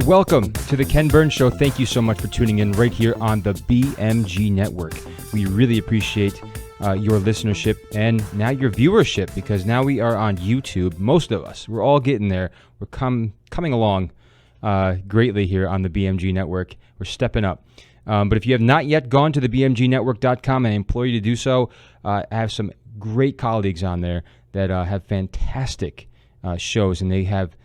Welcome to the Ken Burns Show. Thank you so much for tuning in right here on the BMG Network. We really appreciate your listenership and now your viewership, because now we are on YouTube. Most of us, we're all getting there. We're coming along greatly here on the BMG Network. We're stepping up. But if you have not yet gone to the BMGnetwork.com, I implore you to do so. I have some great colleagues on there that have fantastic shows, and they have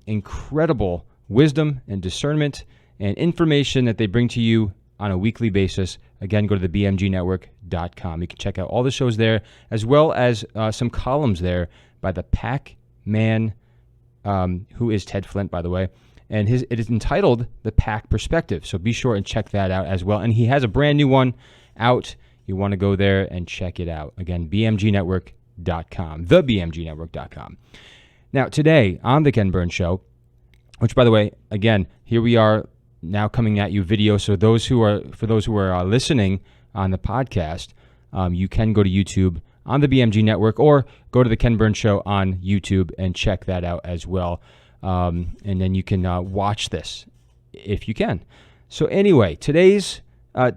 incredible wisdom and discernment and information that they bring to you on a weekly basis. Again, go to the BMGnetwork.com. You can check out all the shows there, as well as some columns there by the Pac Man, who is Ted Flint, by the way. And it is entitled The Pac Perspective. So be sure and check that out as well. And he has a brand new one out. You want to go there and check it out. Again, BMGnetwork.com, thebmgnetwork.com. Now, today on the Ken Burns Show, which, by the way, again, here we are now coming at you video. So for those who are listening on the podcast, you can go to YouTube on the BMG Network, or go to the Ken Burns Show on YouTube and check that out as well. And then you can watch this if you can. So anyway, today's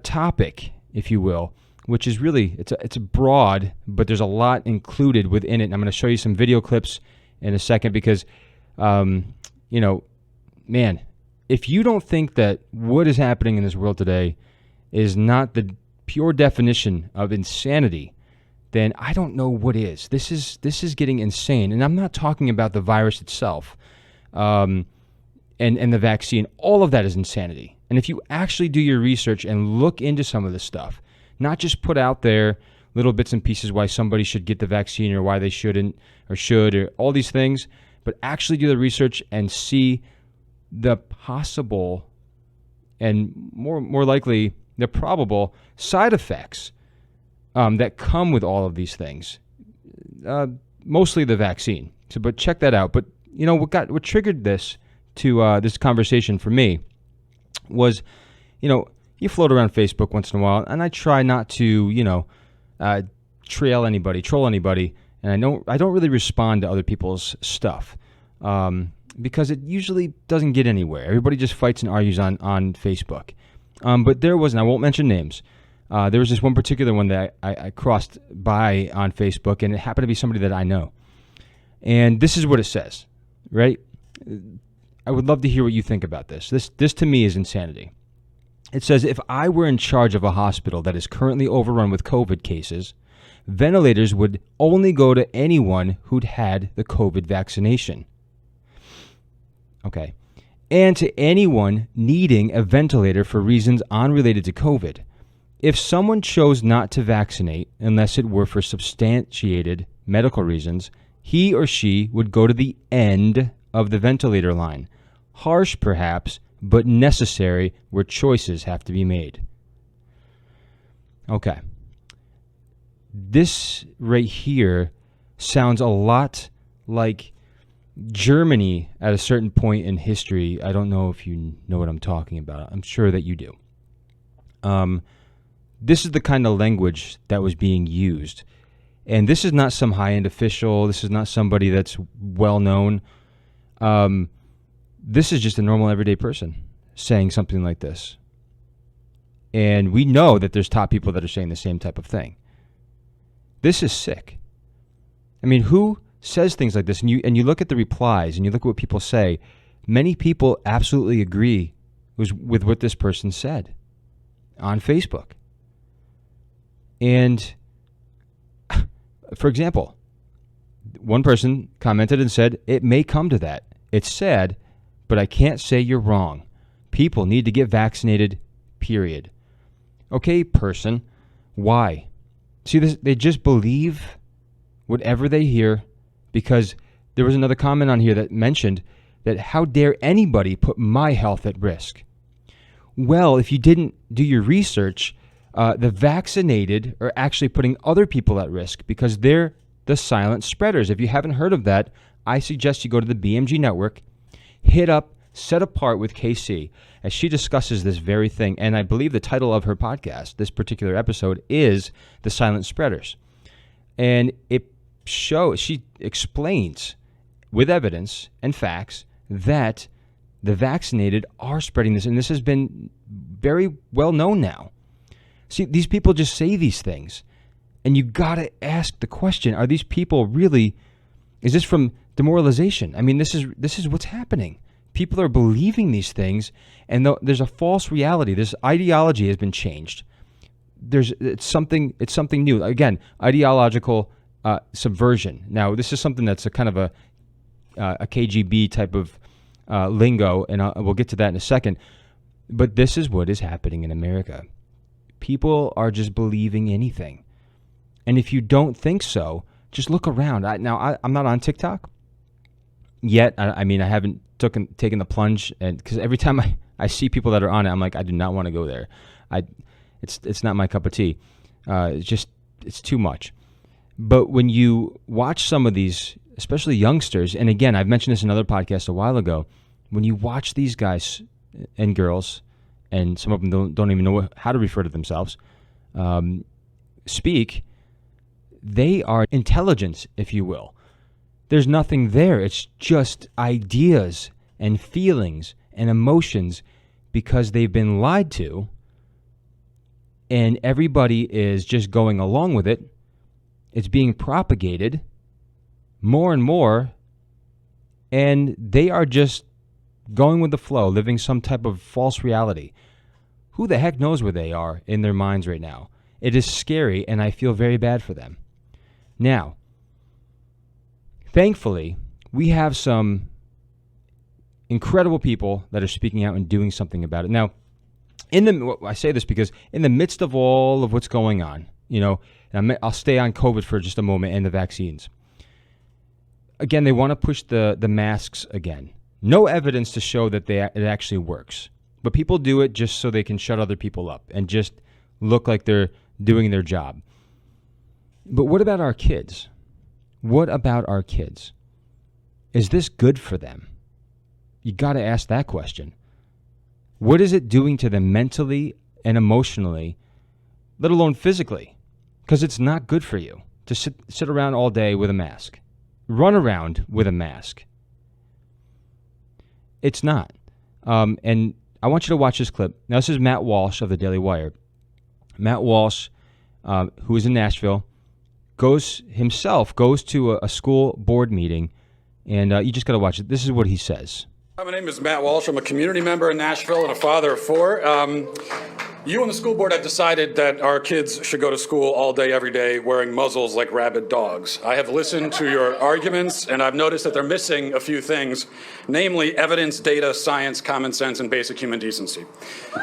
topic, if you will, which is really, it's broad, but there's a lot included within it. And I'm going to show you some video clips in a second, because, man, if you don't think that what is happening in this world today is not the pure definition of insanity, then I don't know what is. This is getting insane. And I'm not talking about the virus itself. And the vaccine, all of that is insanity. And if you actually do your research and look into some of this stuff, not just put out there little bits and pieces why somebody should get the vaccine or why they shouldn't or should, or all these things, but actually do the research and see the possible and more likely the probable side effects that come with all of these things, mostly the vaccine. So, but check that out. But what triggered this to this conversation for me was, you float around Facebook once in a while, and I try not to, troll anybody, and I don't really respond to other people's stuff, because it usually doesn't get anywhere. Everybody just fights and argues on Facebook. But there was, and I won't mention names, there was this one particular one that I crossed by on Facebook, and it happened to be somebody that I know. And this is what it says. Right? I would love to hear what you think about this. This to me is insanity. It says, if I were in charge of a hospital that is currently overrun with COVID cases, ventilators would only go to anyone who'd had the COVID vaccination. Okay. And to anyone needing a ventilator for reasons unrelated to COVID. If someone chose not to vaccinate unless it were for substantiated medical reasons, he or she would go to the end of the ventilator line. Harsh, perhaps, but necessary where choices have to be made. Okay. This right here sounds a lot like Germany at a certain point in history. I don't know if you know what I'm talking about. I'm sure that you do. This is the kind of language that was being used. And this is not some high-end official. This is not somebody that's well-known. This is just a normal, everyday person saying something like this. And we know that there's top people that are saying the same type of thing. This is sick. I mean, who says things like this? And you look at the replies, and you look at what people say. Many people absolutely agree with what this person said on Facebook. And for example, one person commented and said, it may come to that. It's sad, but I can't say you're wrong. People need to get vaccinated, period. Okay, person, why? See, they just believe whatever they hear, because there was another comment on here that mentioned that how dare anybody put my health at risk? Well, if you didn't do your research, the vaccinated are actually putting other people at risk because they're the silent spreaders. If you haven't heard of that, I suggest you go to the BMG Network, hit up Set Apart with KC, as she discusses this very thing. And I believe the title of her podcast, this particular episode, is The Silent Spreaders. And she explains with evidence and facts that the vaccinated are spreading this, and this has been very well known now. See, these people just say these things, and you got to ask the question, are these people really, is this from demoralization? I mean, this is what's happening. People are believing these things, and there's a false reality. This ideology has been changed. It's something new. Again, ideological subversion. Now, this is something that's a kind of a KGB type of lingo, and we'll get to that in a second. But this is what is happening in America. People are just believing anything. And if you don't think so, just look around. I'm not on TikTok yet. I mean, I haven't taken the plunge, and because every time I see people that are on it, I'm like, I do not want to go there. It's not my cup of tea. It's too much. But when you watch some of these, especially youngsters, and again, I've mentioned this in another podcast a while ago, when you watch these guys and girls, and some of them don't even know how to refer to themselves, speak, they are intelligence, if you will. There's nothing there. It's just ideas and feelings and emotions because they've been lied to, and everybody is just going along with it. It's being propagated more and more, and they are just going with the flow, living some type of false reality. Who the heck knows where they are in their minds right now? It is scary, and I feel very bad for them. Now, thankfully, we have some incredible people that are speaking out and doing something about it. Now, I say this because in the midst of all of what's going on, and I'll stay on COVID for just a moment and the vaccines. Again, they want to push the masks again. No evidence to show that it actually works. But people do it just so they can shut other people up and just look like they're doing their job. But what about our kids? What about our kids? Is this good for them? You got to ask that question. What is it doing to them mentally and emotionally, let alone physically? Because it's not good for you to sit around all day with a mask. Run around with a mask. It's not. And I want you to watch this clip. Now, this is Matt Walsh of the Daily Wire. Matt Walsh, who is in Nashville, goes to a school board meeting, and you just got to watch it. This is what he says. My name is Matt Walsh. I'm a community member in Nashville and a father of four. You and the school board have decided that our kids should go to school all day, every day, wearing muzzles like rabid dogs. I have listened to your arguments, and I've noticed that they're missing a few things, namely evidence, data, science, common sense, and basic human decency.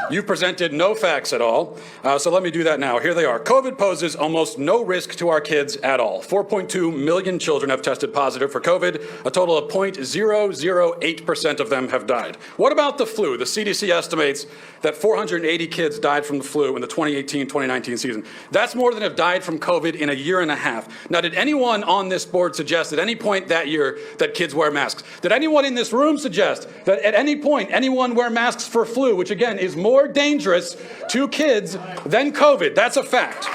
You've presented no facts at all, so let me do that now. Here they are. COVID poses almost no risk to our kids at all. 4.2 million children have tested positive for COVID. A total of 0.008% of them have died. What about the flu? The CDC estimates that 480 kids died from the flu in the 2018-2019 season. That's more than have died from COVID in a year and a half. Now, did anyone on this board suggest at any point that year that kids wear masks? Did anyone in this room suggest that at any point anyone wear masks for flu, which again is more dangerous to kids than COVID? That's a fact.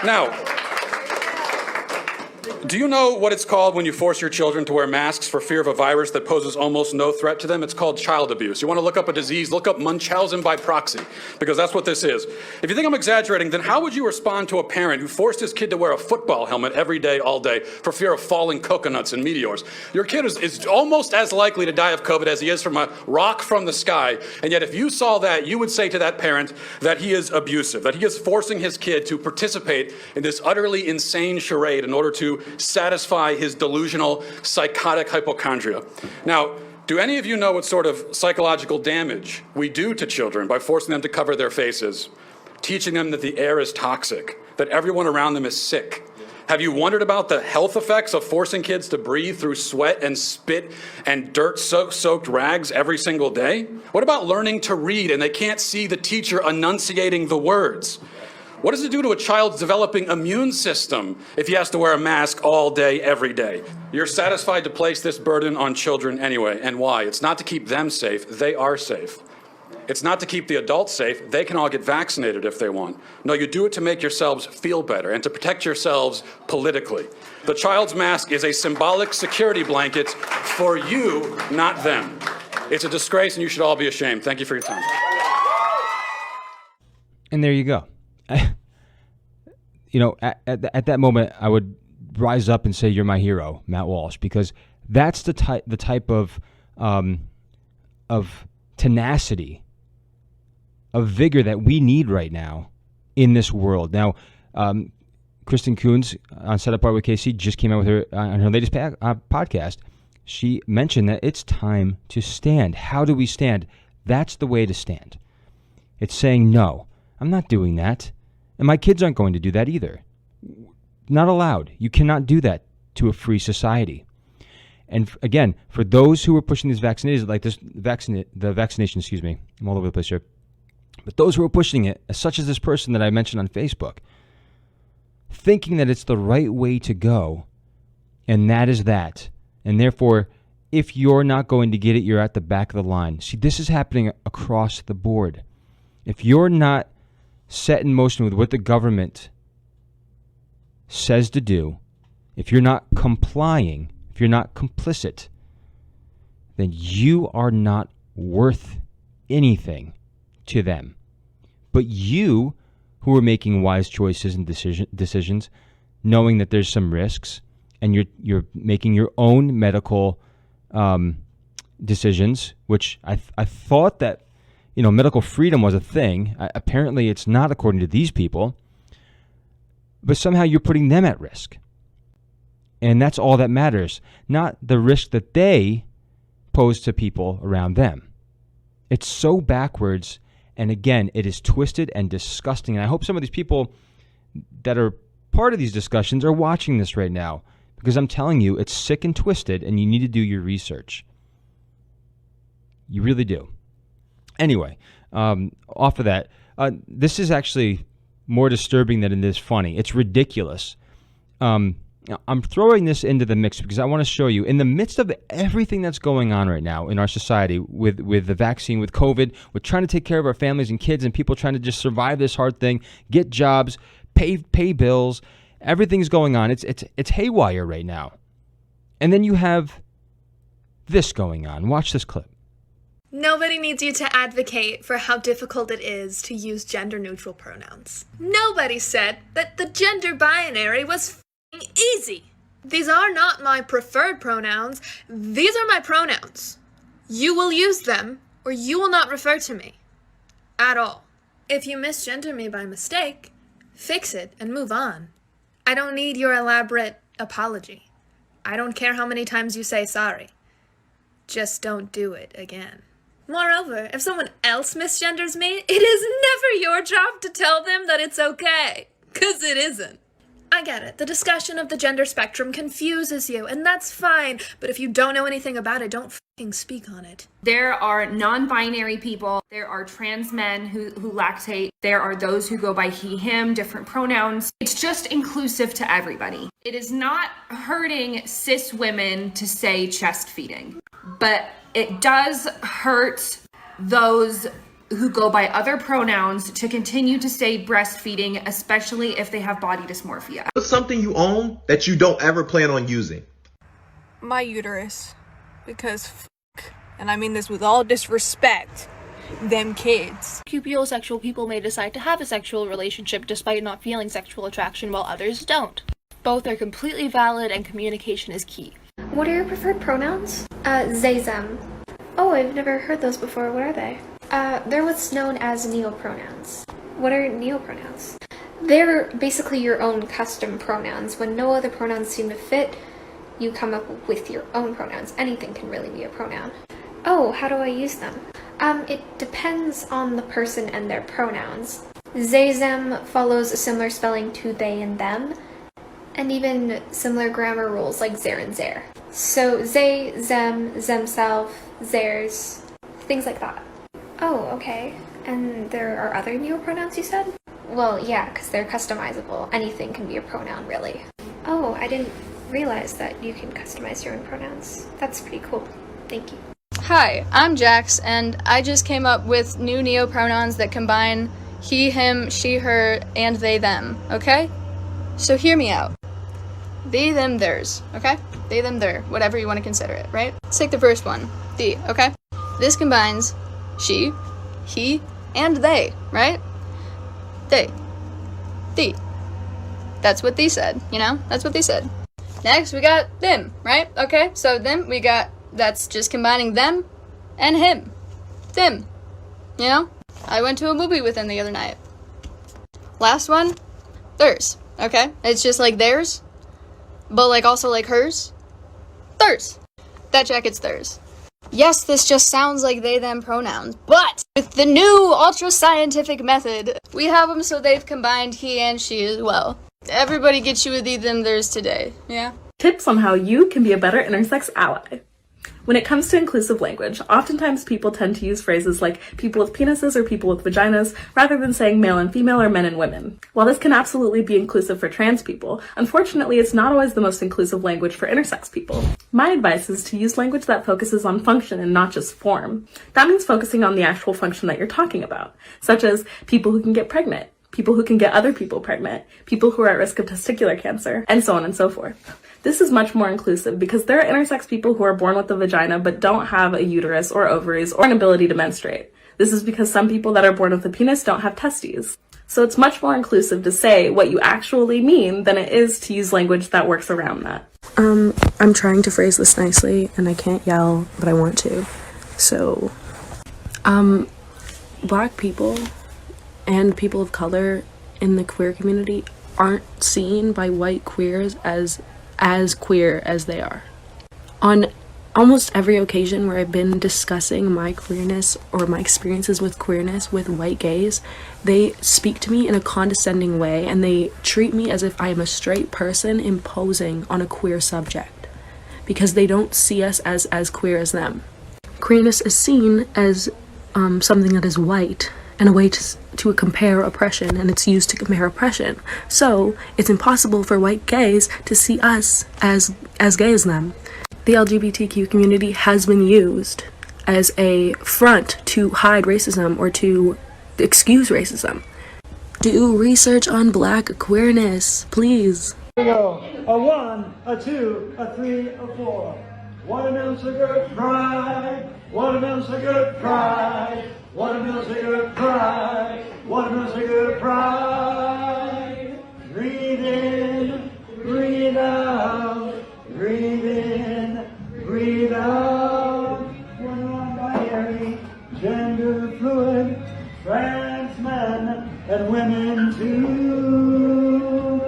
Now, do you know what it's called when you force your children to wear masks for fear of a virus that poses almost no threat to them? It's called child abuse. You want to look up a disease, look up Munchausen by proxy, because that's what this is. If you think I'm exaggerating, then how would you respond to a parent who forced his kid to wear a football helmet every day, all day, for fear of falling coconuts and meteors? Your kid is almost as likely to die of COVID as he is from a rock from the sky, and yet if you saw that, you would say to that parent that he is abusive, that he is forcing his kid to participate in this utterly insane charade in order to satisfy his delusional, psychotic hypochondria. Now, do any of you know what sort of psychological damage we do to children by forcing them to cover their faces, teaching them that the air is toxic, that everyone around them is sick? Have you wondered about the health effects of forcing kids to breathe through sweat and spit and dirt-soaked rags every single day? What about learning to read and they can't see the teacher enunciating the words? What does it do to a child's developing immune system if he has to wear a mask all day, every day? You're satisfied to place this burden on children anyway. And why? It's not to keep them safe. They are safe. It's not to keep the adults safe. They can all get vaccinated if they want. No, you do it to make yourselves feel better and to protect yourselves politically. The child's mask is a symbolic security blanket for you, not them. It's a disgrace, and you should all be ashamed. Thank you for your time. And there you go. At that moment, I would rise up and say, "You're my hero, Matt Walsh," because that's the type of tenacity, of vigor that we need right now in this world. Now, Kristen Coons on Set Apart with KC just came out with her on her latest podcast. She mentioned that it's time to stand. How do we stand? That's the way to stand. It's saying, no, I'm not doing that. And my kids aren't going to do that either. Not allowed. You cannot do that to a free society. And again, for those who are pushing these vaccinations, like the vaccination, I'm all over the place here. But those who are pushing it, such as this person that I mentioned on Facebook, thinking that it's the right way to go, and that is that. And therefore, if you're not going to get it, you're at the back of the line. See, this is happening across the board. If you're not set in motion with what the government says to do, if you're not complying, if you're not complicit, then you are not worth anything to them. But you, who are making wise choices and decisions, knowing that there's some risks, and you're making your own medical decisions, which I thought that medical freedom was a thing. Apparently, it's not, according to these people. But somehow you're putting them at risk. And that's all that matters, not the risk that they pose to people around them. It's so backwards. And again, it is twisted and disgusting. And I hope some of these people that are part of these discussions are watching this right now, because I'm telling you, it's sick and twisted, and you need to do your research. You really do. Anyway, off of that, this is actually more disturbing than it is funny. It's ridiculous. I'm throwing this into the mix because I want to show you, in the midst of everything that's going on right now in our society with the vaccine, with COVID, with trying to take care of our families and kids and people trying to just survive this hard thing, get jobs, pay bills, everything's going on. It's haywire right now. And then you have this going on. Watch this clip. Nobody needs you to advocate for how difficult it is to use gender-neutral pronouns. Nobody said that the gender binary was f***ing easy. These are not my preferred pronouns. These are my pronouns. You will use them, or you will not refer to me. At all. If you misgender me by mistake, fix it and move on. I don't need your elaborate apology. I don't care how many times you say sorry. Just don't do it again. Moreover, if someone else misgenders me, it is never your job to tell them that it's okay, 'cause it isn't. I get it. The discussion of the gender spectrum confuses you, and that's fine. But if you don't know anything about it, don't fucking speak on it. There are non-binary people. There are trans men who lactate. There are those who go by he, him, different pronouns. It's just inclusive to everybody. It is not hurting cis women to say chest feeding, but it does hurt those who go by other pronouns to continue to say breastfeeding, especially if they have body dysmorphia. What's something you own that you don't ever plan on using? My uterus. Because and I mean this with all disrespect, them kids. Cupiosexual people may decide to have a sexual relationship despite not feeling sexual attraction while others don't. Both are completely valid and communication is key. What are your preferred pronouns? They, them. Oh, I've never heard those before. What are they? They're what's known as neopronouns. What are neopronouns? They're basically your own custom pronouns. When no other pronouns seem to fit, you come up with your own pronouns. Anything can really be a pronoun. Oh, how do I use them? It depends on the person and their pronouns. They, them follows a similar spelling to they and them, and even similar grammar rules like there and there. So they, them, themselves, theirs, things like that. Oh, okay. And there are other neopronouns you said? Well, yeah, because they're customizable. Anything can be a pronoun, really. Oh, I didn't realize that you can customize your own pronouns. That's pretty cool. Thank you. Hi, I'm Jax, and I just came up with new neopronouns that combine he, him, she, her, and they, them, okay? So hear me out. They, them, theirs, okay? They, them, their, whatever you want to consider it, right? Let's take the first one, the, okay? This combines she, he, and they, right? They. Thee. That's what thee said, you know? That's what they said. Next, we got them, right? Okay, so them, we got, that's just combining them and him. Them. You know? I went to a movie with them the other night. Last one, theirs, okay? It's just like theirs, but like also like hers. Theirs. That jacket's theirs. Yes, this just sounds like they, them pronouns, but with the new ultra-scientific method, we have them so they've combined he and she as well. Everybody gets you with thee, them, theirs today, yeah? Tips on how you can be a better intersex ally. When it comes to inclusive language, oftentimes people tend to use phrases like people with penises or people with vaginas rather than saying male and female or men and women. While this can absolutely be inclusive for trans people, unfortunately it's not always the most inclusive language for intersex people. My advice is to use language that focuses on function and not just form. That means focusing on the actual function that you're talking about, such as people who can get pregnant, people who can get other people pregnant, people who are at risk of testicular cancer, and so on and so forth. This is much more inclusive because there are intersex people who are born with a vagina but don't have a uterus or ovaries or an ability to menstruate. This is because some people that are born with a penis don't have testes. So it's much more inclusive to say what you actually mean than it is to use language that works around that. I'm trying to phrase this nicely and I can't yell, but I want to. So, Black people and people of color in the queer community aren't seen by white queers as queer as they are. On almost every occasion where I've been discussing my queerness or my experiences with queerness with white gays, they speak to me in a condescending way and they treat me as if I am a straight person imposing on a queer subject because they don't see us as queer as them. Queerness is seen as something that is white and a way to compare oppression, and it's used to compare oppression. So it's impossible for white gays to see us as gay as them. The LGBTQ community has been used as a front to hide racism or to excuse racism. Do research on Black queerness, please. Here we go. A 1, a 2, a 3, a 4. Watermelon sugar pride. Watermelon sugar pride. Watermelon sugar pride. Watermelon sugar pride. Breathe in, breathe out. Breathe in, breathe out. We're non-binary, gender fluid, trans men and women too.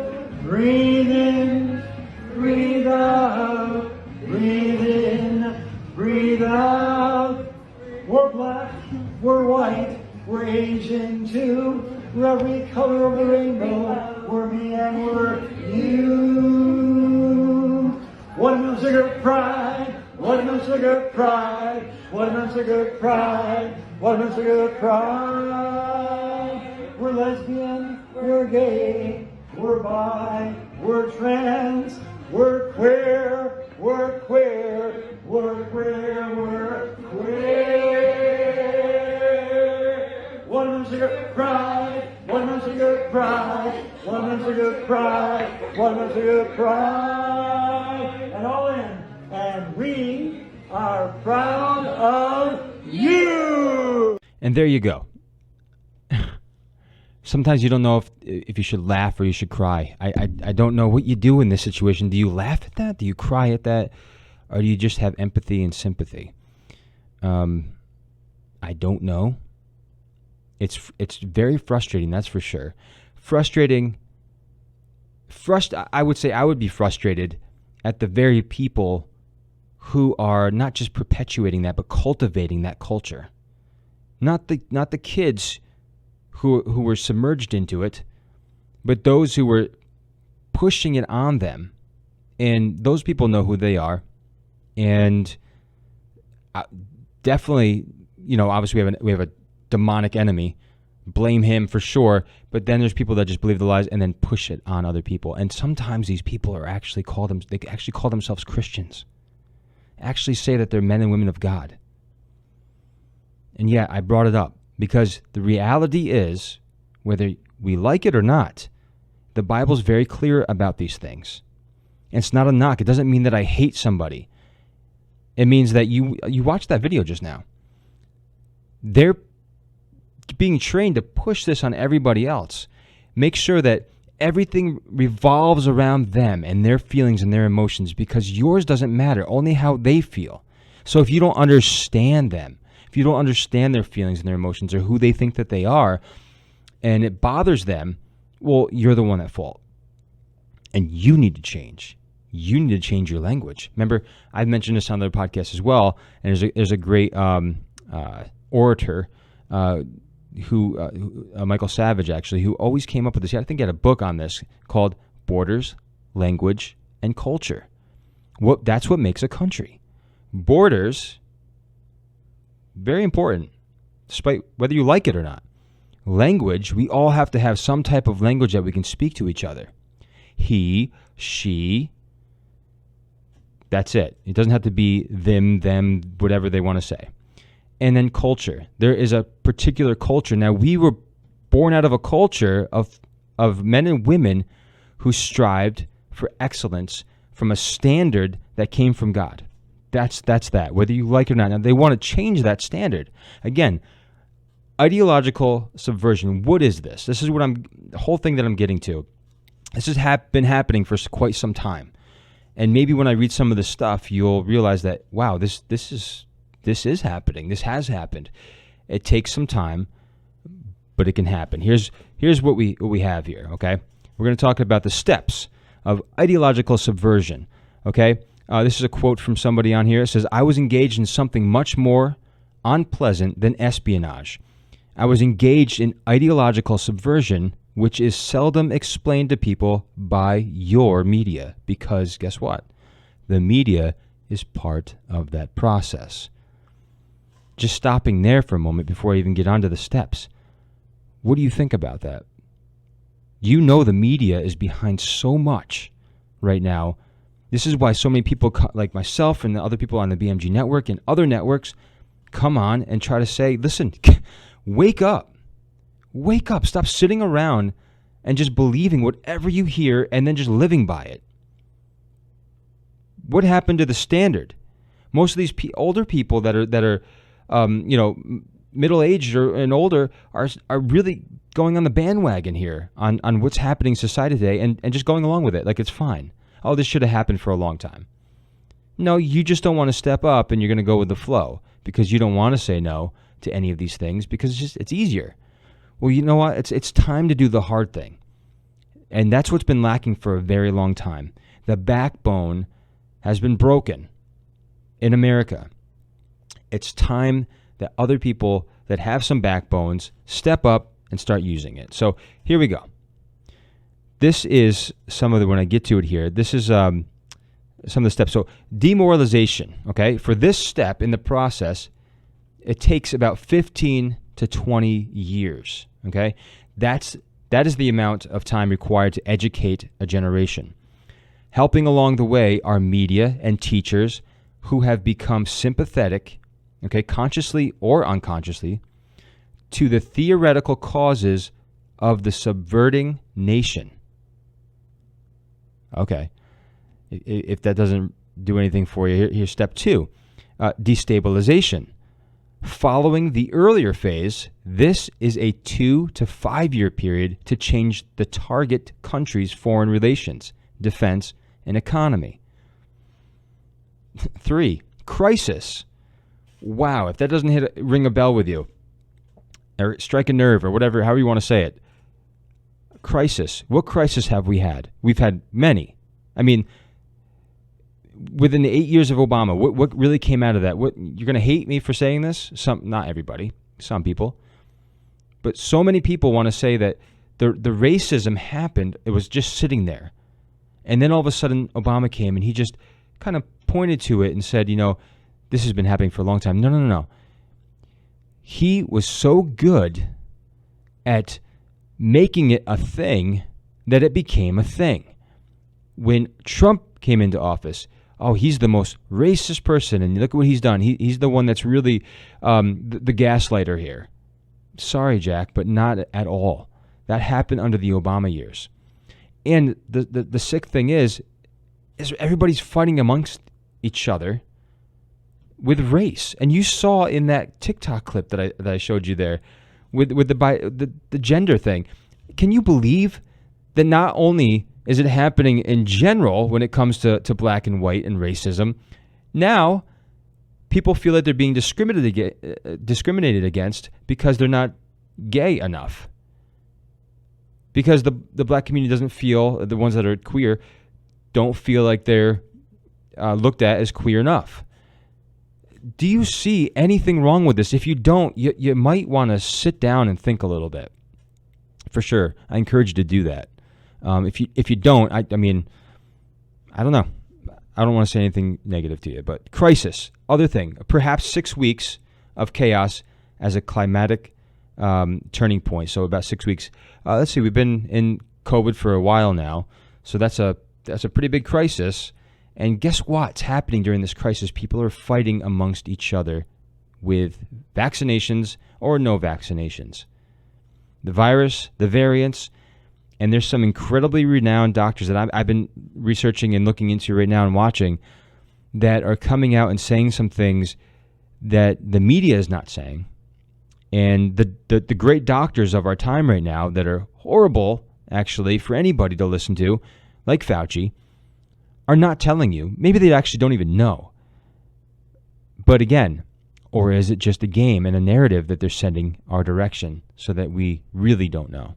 Breathe in, breathe out. Breathe in, breathe out. We're black, we're white, we're Asian too. We're every color of the rainbow. We're me and we're you. Watermelon sugar pride, watermelon sugar pride, watermelon sugar pride, watermelon sugar pride. We're lesbian, we're gay, we're bi, we're trans, we're queer, we're queer, we're queer, we're queer. Watermelon sugar pride, watermelon sugar pride, watermelon sugar pride, watermelon sugar pride. And all in. And we are proud of you. And there you go. Sometimes you don't know if you should laugh or you should cry. I don't know what you do in this situation. Do you laugh at that? Do you cry at that? Or do you just have empathy and sympathy? I don't know. It's very frustrating, that's for sure. I would say I would be frustrated at the very people who are not just perpetuating that, but cultivating that culture. Not the kids who were submerged into it, but those who were pushing it on them. And those people know who they are. And definitely, obviously we have a demonic enemy. Blame him for sure. But then there's people that just believe the lies and then push it on other people. And sometimes these people are actually call themselves Christians. Actually say that they're men and women of God. And yeah, I brought it up because the reality is, whether we like it or not, the Bible's very clear about these things. And it's not a knock. It doesn't mean that I hate somebody. It means that you watched that video just now. they're being trained to push this on everybody else. Make sure that everything revolves around them and their feelings and their emotions, because yours doesn't matter, only how they feel. So if you don't understand them, if you don't understand their feelings and their emotions or who they think that they are, and it bothers them, well, you're the one at fault. And you need to change. You need to change your language. Remember, I've mentioned this on the podcast as well, and there's a great orator who Michael Savage, actually, who always came up with this. I think he had a book on this called Borders, Language, and Culture. That's what makes a country. Borders, very important, despite whether you like it or not. Language, we all have to have some type of language that we can speak to each other. He, she, that's it. It doesn't have to be them, whatever they want to say. And then culture. There is a particular culture. Now, we were born out of a culture of men and women who strived for excellence from a standard that came from God. That's that, whether you like it or not. Now, they want to change that standard. Again, ideological subversion. What is this? This is the whole thing that I'm getting to. This has been happening for quite some time. And maybe when I read some of this stuff, you'll realize that, wow, this is happening. This has happened. It takes some time, but it can happen. Here's what we have here, okay? We're going to talk about the steps of ideological subversion, okay? This is a quote from somebody on here. It says, "I was engaged in something much more unpleasant than espionage. I was engaged in ideological subversion, which is seldom explained to people by your media, because guess what? The media is part of that process." Just stopping there for a moment before I even get onto the steps. What do you think about that? You know the media is behind so much right now. This is why so many people like myself and the other people on the BMG network and other networks come on and try to say, listen, wake up. Wake up. Stop sitting around and just believing whatever you hear and then just living by it. What happened to the standard? Most of these older people that are middle-aged and older are really going on the bandwagon here on what's happening in society today and just going along with it like it's fine. Oh, this should have happened for a long time. No, you just don't want to step up and you're going to go with the flow because you don't want to say no to any of these things because it's easier. Well, you know what? It's time to do the hard thing. And that's what's been lacking for a very long time. The backbone has been broken in America. It's time that other people that have some backbones step up and start using it. So here we go. This is when I get to it here, this is some of the steps. So demoralization, okay? For this step in the process, it takes about 15 to 20 years, okay? That is the amount of time required to educate a generation. Helping along the way are media and teachers who have become sympathetic, okay, consciously or unconsciously, to the theoretical causes of the subverting nation. Okay. If that doesn't do anything for you, here's step 2. Destabilization. Following the earlier phase, this is a 2 to 5 year period to change the target country's foreign relations, defense, and economy. 3, crisis. Wow, if that doesn't ring a bell with you, or strike a nerve, or whatever, however you want to say it. Crisis. What crisis have we had? We've had many. I mean, within the 8 years of Obama, what really came out of that? You're going to hate me for saying this? Not everybody, some people. But so many people want to say that the racism happened, it was just sitting there. And then all of a sudden, Obama came and he just kind of pointed to it and said, this has been happening for a long time. No. He was so good at making it a thing that it became a thing. When Trump came into office, oh, he's the most racist person, and look at what he's done. He's the one that's really the gaslighter here. Sorry, Jack, but not at all. That happened under the Obama years. And the sick thing is everybody's fighting amongst each other with race. And you saw in that TikTok clip that I showed you there with the gender thing. Can you believe that not only is it happening in general when it comes to black and white and racism, now people feel that they're being discriminated against because they're not gay enough. Because the black community doesn't feel, the ones that are queer, don't feel like they're looked at as queer enough. Do you see anything wrong with this? If you don't, you might want to sit down and think a little bit. For sure. I encourage you to do that. If you don't, I mean, I don't know. I don't want to say anything negative to you, but crisis, other thing, perhaps 6 weeks of chaos as a climatic turning point. So about 6 weeks. Let's see, we've been in COVID for a while now, so that's a pretty big crisis. And guess what's happening during this crisis? People are fighting amongst each other with vaccinations or no vaccinations. The virus, the variants, and there's some incredibly renowned doctors that I've been researching and looking into right now and watching that are coming out and saying some things that the media is not saying. And the great doctors of our time right now that are horrible, actually, for anybody to listen to, like Fauci, are not telling you. Maybe they actually don't even know. But again, or is it just a game and a narrative that they're sending our direction so that we really don't know?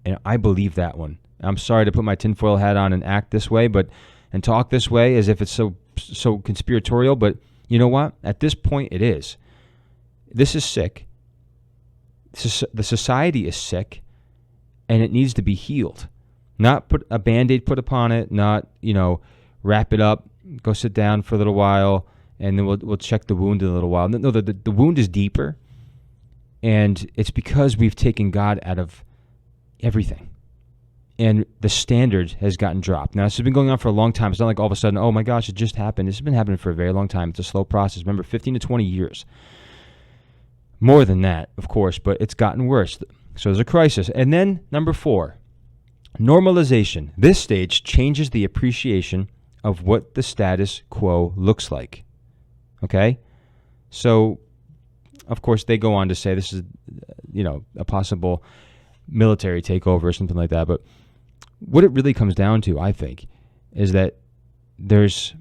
And I believe that one. I'm sorry to put my tinfoil hat on and act this way, and talk this way as if it's so conspiratorial, but you know what? At this point, it is. This is sick. The society is sick, and it needs to be healed. Not put a Band-Aid put upon it, not, wrap it up, go sit down for a little while, and then we'll check the wound in a little while. No, the wound is deeper, and it's because we've taken God out of everything. And the standard has gotten dropped. Now, this has been going on for a long time. It's not like all of a sudden, oh my gosh, it just happened. This has been happening for a very long time. It's a slow process. Remember, 15 to 20 years. More than that, of course, but it's gotten worse. So there's a crisis. And then, number 4, normalization. This stage changes the appreciation of what the status quo looks like. Okay? So, of course, they go on to say this is, a possible military takeover or something like that. But what it really comes down to, I think, is that it's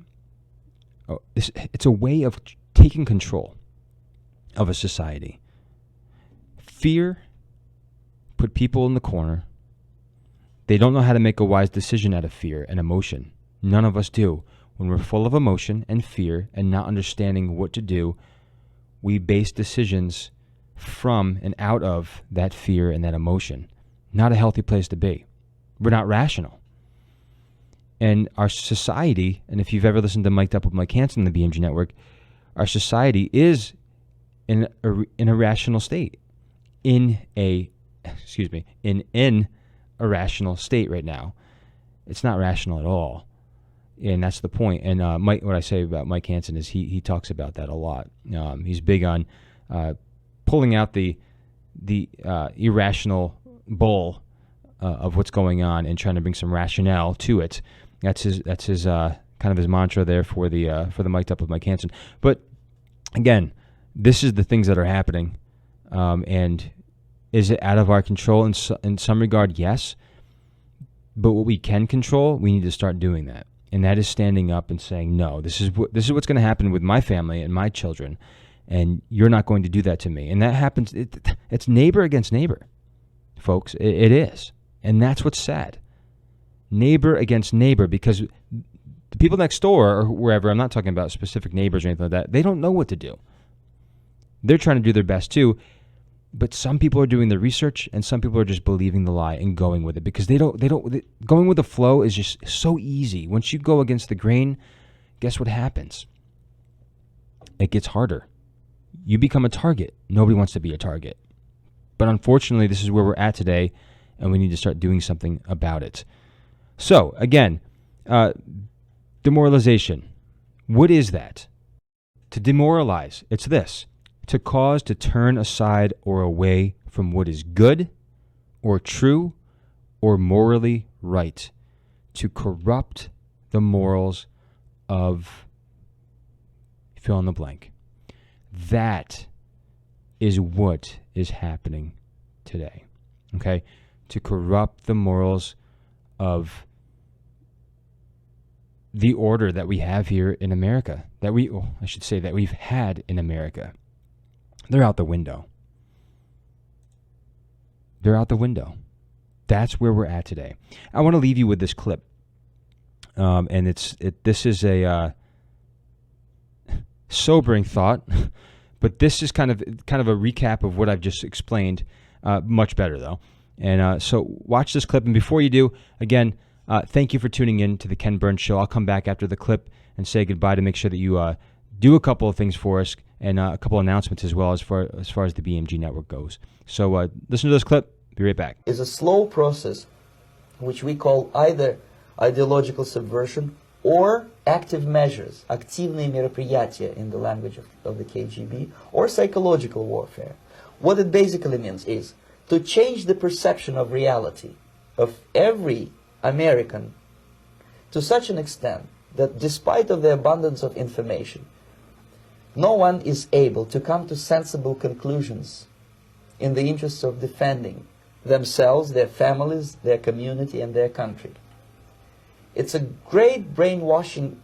a way of taking control of a society. Fear put people in the corner. They don't know how to make a wise decision out of fear and emotion. None of us do. When we're full of emotion and fear and not understanding what to do, we base decisions from and out of that fear and that emotion. Not a healthy place to be. We're not rational. And our society, and if you've ever listened to Mic'd Up with Mike Hansen on the BMG Network, our society is in a rational state. In an irrational state right now. It's not rational at all. And that's the point. And what I say about Mike Hansen is he talks about that a lot. He's big on pulling out the irrational bull of what's going on and trying to bring some rationale to it. That's his kind of his mantra there for the Mic'd Up with Mike Hansen. But again, this is the things that are happening, and is it out of our control in some regard? Yes. But what we can control, we need to start doing that. And that is standing up and saying, no, this is what's going to happen with my family and my children, and you're not going to do that to me. And that happens, it's neighbor against neighbor, folks. It is. And that's what's sad. Neighbor against neighbor, because the people next door or wherever, I'm not talking about specific neighbors or anything like that, they don't know what to do. They're trying to do their best too, but some people are doing the research and some people are just believing the lie and going with it because going with the flow is just so easy. Once you go against the grain, guess what happens? It gets harder. You become a target. Nobody wants to be a target. But unfortunately, this is where we're at today, and we need to start doing something about it. So, again, demoralization. What is that? To demoralize, it's this. To cause to turn aside or away from what is good or true or morally right. To corrupt the morals of fill in the blank. That is what is happening today, okay? To corrupt the morals of the order that we have here in America, that we've had in America. They're out the window. They're out the window. That's where we're at today. I want to leave you with this clip, and this is a sobering thought, but this is kind of a recap of what I've just explained. Much better though, and so watch this clip. And before you do, again, thank you for tuning in to the Ken Burns Show. I'll come back after the clip and say goodbye to make sure that you do a couple of things for us and a couple of announcements as well as far as the BMG network goes. So listen to this clip. Be right back. Is a slow process which we call either ideological subversion or active measures, активные мероприятия in the language of the KGB, or psychological warfare. What it basically means is to change the perception of reality of every American to such an extent that despite of the abundance of information, no one is able to come to sensible conclusions in the interests of defending themselves, their families, their community, and their country. It's a great brainwashing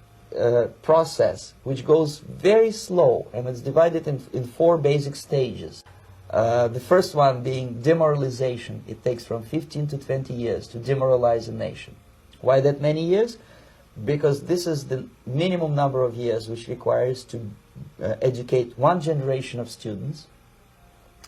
process which goes very slow, and it's divided in 4 basic stages. The first one being demoralization. It takes from 15 to 20 years to demoralize a nation. Why that many years? Because this is the minimum number of years which requires to educate one generation of students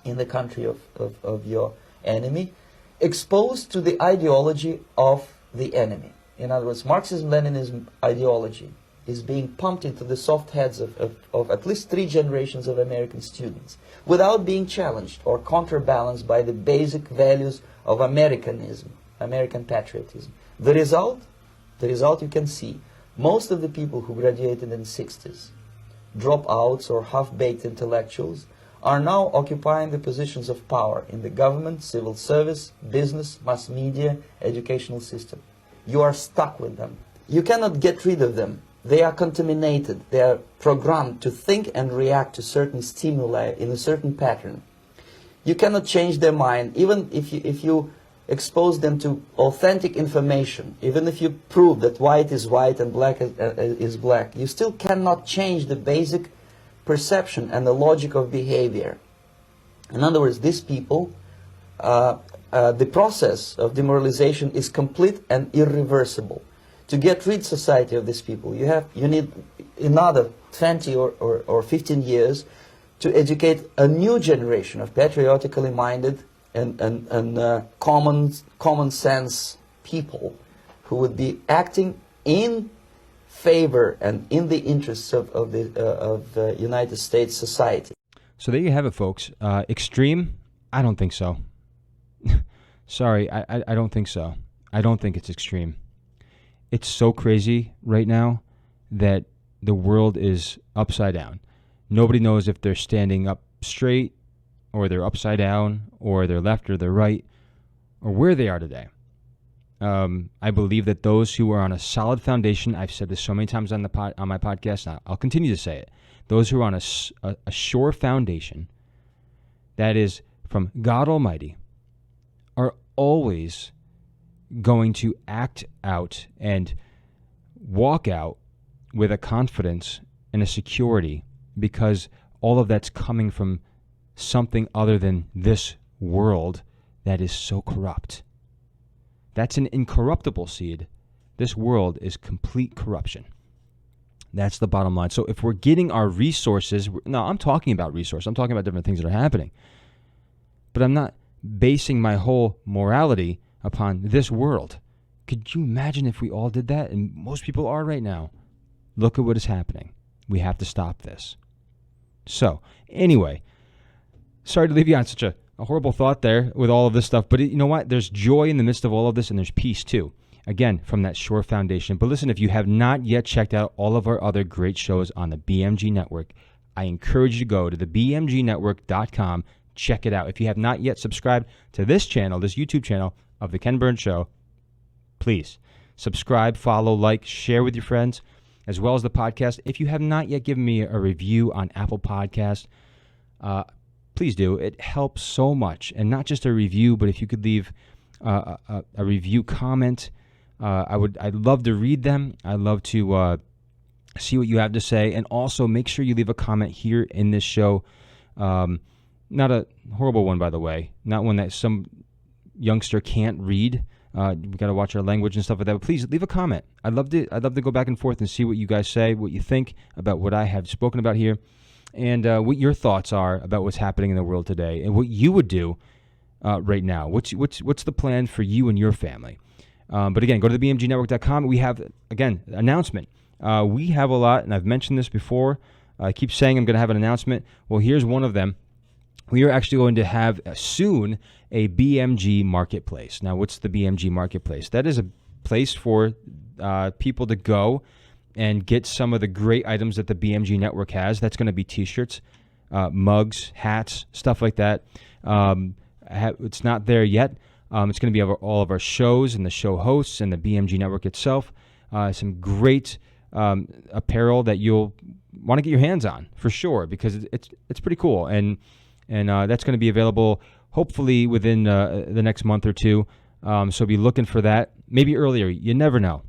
in the country of your enemy, exposed to the ideology of the enemy. In other words, Marxism-Leninism ideology is being pumped into the soft heads of at least 3 generations of American students without being challenged or counterbalanced by the basic values of Americanism, American patriotism. The result you can see. Most of the people who graduated in the 60s, dropouts or half-baked intellectuals, are now occupying the positions of power in the government, civil service, business, mass media, educational system. You are stuck with them. You cannot get rid of them. They are contaminated. They are programmed to think and react to certain stimuli in a certain pattern. You cannot change their mind, even if you expose them to authentic information, even if you prove that white is white and black is black. You still cannot change the basic perception and the logic of behavior. In other words, these people, the process of demoralization is complete and irreversible. To get rid society of these people, you need another 20 or 15 years to educate a new generation of patriotically minded and common sense people who would be acting in favor and in the interests of the United States society. So there you have it, folks. Extreme? I don't think so. Sorry, I don't think so. I don't think it's extreme. It's so crazy right now that the world is upside down. Nobody knows if they're standing up straight or they're upside down or they're left or they're right or where they are today. I believe that those who are on a solid foundation, I've said this so many times on my podcast, and I'll continue to say it, those who are on a sure foundation, that is from God Almighty, are always going to act out and walk out with a confidence and a security because all of that's coming from something other than this world that is so corrupt. That's an incorruptible seed. This world is complete corruption. That's the bottom line. So if we're getting our resources, no, I'm talking about resources. I'm talking about different things that are happening. But I'm not basing my whole morality upon this world. Could you imagine if we all did that? And most people are right now. Look at what is happening. We have to stop this. So, anyway, sorry to leave you on such a horrible thought there with all of this stuff. But you know what? There's joy in the midst of all of this, and there's peace too. Again, from that sure foundation. But listen, if you have not yet checked out all of our other great shows on the BMG Network, I encourage you to go to the bmgnetwork.com. Check it out. If you have not yet subscribed to this channel, this YouTube channel of The Ken Burns Show, please subscribe, follow, like, share with your friends. as well as the podcast. If you have not yet given me a review on Apple Podcast, please do. It helps so much. And not just a review, but if you could leave a review comment, I'd love to read them. I'd love to see what you have to say. And also make sure you leave a comment here in this show. Not a horrible one, by the way. Not one that some youngster can't read. We got to watch our language and stuff like that. But please leave a comment. I'd love to go back and forth and see what you guys say, what you think about what I have spoken about here, and what your thoughts are about what's happening in the world today, and what you would do right now. What's the plan for you and your family? But again, go to the bmgnetwork.com. We have, again, announcement. We have a lot, and I've mentioned this before. I keep saying I'm going to have an announcement. Well, here's one of them. We are actually going to have soon a BMG Marketplace. Now, what's the BMG Marketplace? That is a place for people to go and get some of the great items that the BMG Network has. That's going to be T-shirts, mugs, hats, stuff like that. It's not there yet. It's going to be all of our shows and the show hosts and the BMG Network itself. Some great apparel that you'll want to get your hands on for sure, because it's pretty cool. And that's going to be available hopefully within the next month or two. So be looking for that. Maybe earlier. You never know.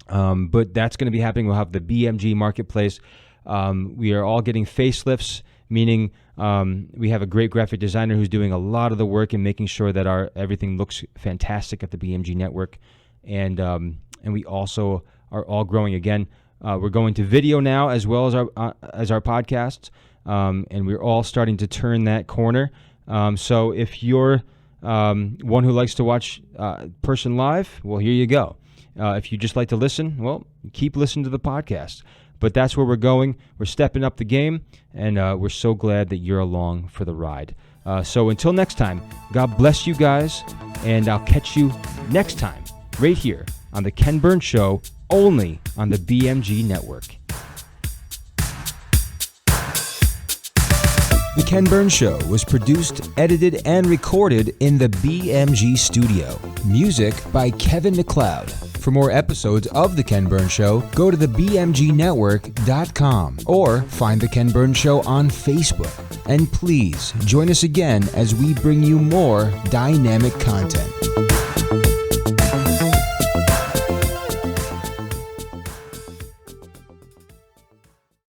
But that's going to be happening. We'll have the BMG Marketplace. We are all getting facelifts, meaning we have a great graphic designer who's doing a lot of the work and making sure that everything looks fantastic at the BMG Network. And we also are all growing again. We're going to video now as well as our podcasts. And we're all starting to turn that corner. So if you're one who likes to watch person live, well, here you go. If you just like to listen, well, keep listening to the podcast. But that's where we're going. We're stepping up the game, and we're so glad that you're along for the ride. So until next time, God bless you guys, and I'll catch you next time right here on The Ken Burns Show, only on the BMG Network. The Ken Burns Show was produced, edited, and recorded in the BMG studio. Music by Kevin MacLeod. For more episodes of The Ken Burns Show, go to thebmgnetwork.com or find The Ken Burns Show on Facebook. And please join us again as we bring you more dynamic content.